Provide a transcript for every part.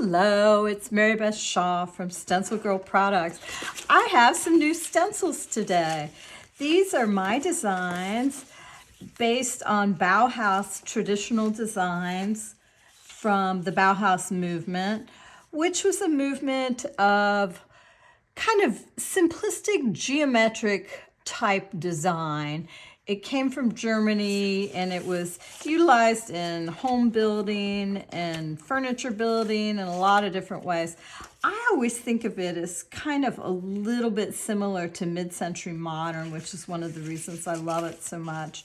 Hello, it's Mary Beth Shaw from StencilGirl Products. I have some new stencils today. These are my designs based on Bauhaus traditional designs from the Bauhaus movement, which was a movement of kind of simplistic geometric type design. It came from Germany and it was utilized in home building and furniture building in a lot of different ways. I always think of it as kind of a little bit similar to mid-century modern, which is one of the reasons I love it so much.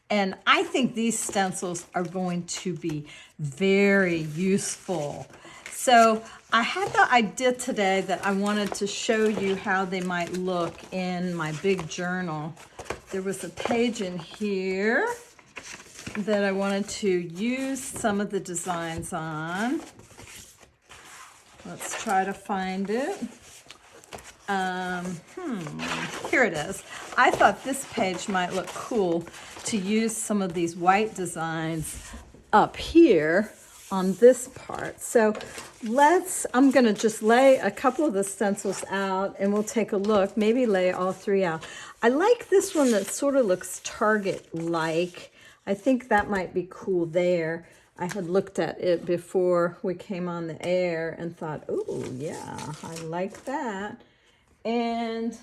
And I think these stencils are going to be very useful. So I had the idea today that I wanted to show you how they might look in my big journal. There was a page in here that I wanted to use some of the designs on. Let's try to find it. Here it is. I thought this page might look cool to use some of these white designs up here on this part. So I'm gonna just lay a couple of the stencils out and we'll take a look, maybe lay all three out. I like this one that sort of looks Target-like. I think that might be cool there. I had looked at it before we came on the air and thought, oh yeah, I like that. And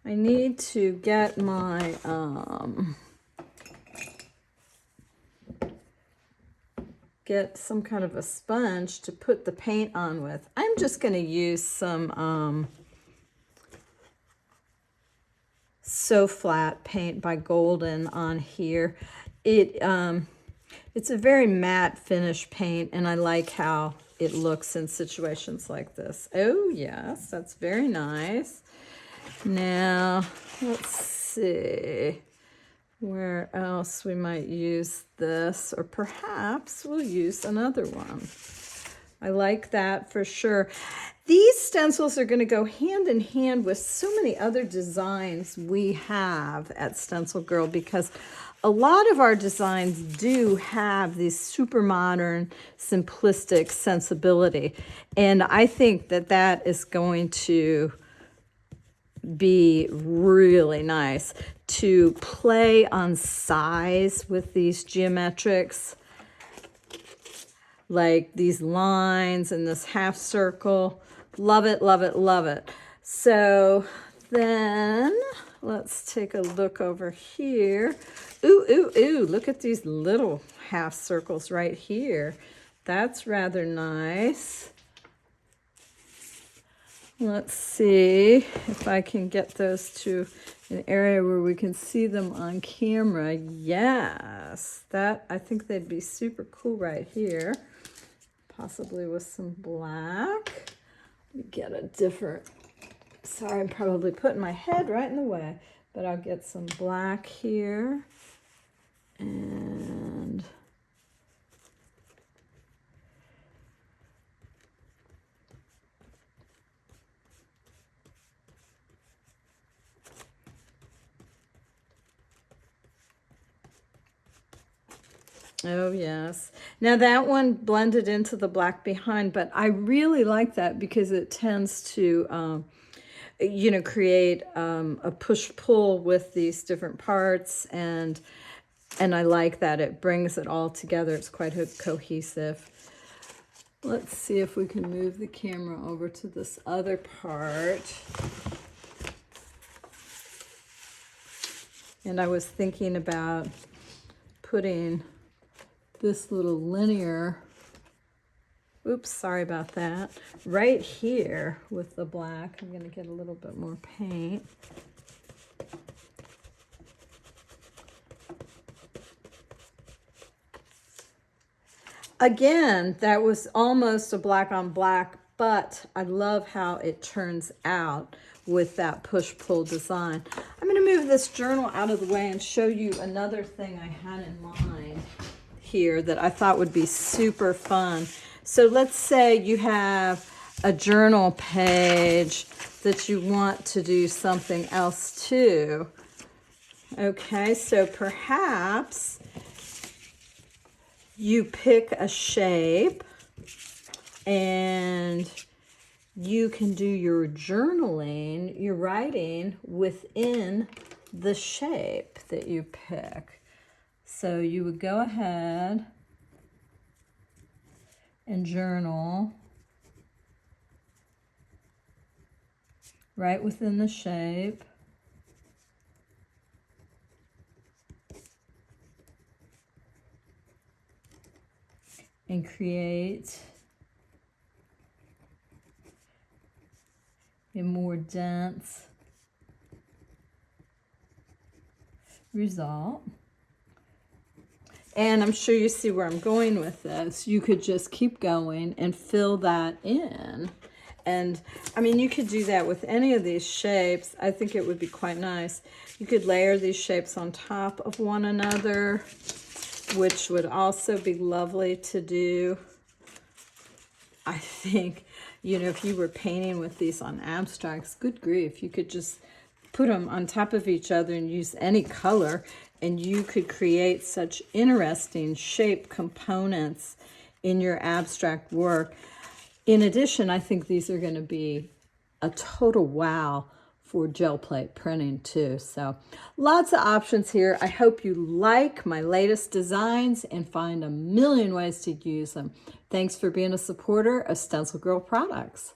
I need to get my, get some kind of a sponge to put the paint on with. I'm just going to use some So Flat paint by Golden on here. It's a very matte finish paint and I like how it looks in situations like this. Oh yes, that's very nice. Now let's see where else we might use this, or perhaps we'll use another one. I like that for sure. These stencils are going to go hand in hand with so many other designs we have at StencilGirl, because a lot of our designs do have this super modern, simplistic sensibility. And I think that that is going to be really nice to play on size with these geometrics, like these lines and this half circle. Love it, love it, love it. So then let's take a look over here. Ooh, ooh, ooh, look at these little half circles right here. That's rather nice. Let's see if I can get those to an area where we can see them on camera. Yes, that, I think they'd be super cool right here. Possibly with some black. Let me get a different, sorry, I'm probably putting my head right in the way, but I'll get some black here. And oh yes. Now that one blended into the black behind, but I really like that because it tends to, you know, create a push-pull with these different parts, and I like that it brings it all together. It's quite cohesive. Let's see if we can move the camera over to this other part. And I was thinking about putting this little linear, oops, sorry about that, right here with the black. I'm going to get a little bit more paint. Again, that was almost a black on black, but I love how it turns out with that push-pull design. I'm going to move this journal out of the way and show you another thing I had in mind here that I thought would be super fun. So let's say you have a journal page that you want to do something else to. Okay, so perhaps you pick a shape And you can do your journaling, your writing within the shape that you pick. So you would go ahead and journal right within the shape. And create a more dense result. And I'm sure you see where I'm going with this. You could just keep going and fill that in. And I mean, you could do that with any of these shapes. I think it would be quite nice. You could layer these shapes on top of one another, which would also be lovely to do. I think, you know, if you were painting with these on abstracts, good grief, you could just put them on top of each other and use any color, and you could create such interesting shape components in your abstract work. In addition, I think these are going to be a total wow for gel plate printing too. So lots of options here. I hope you like my latest designs and find a million ways to use them. Thanks for being a supporter of StencilGirl Products.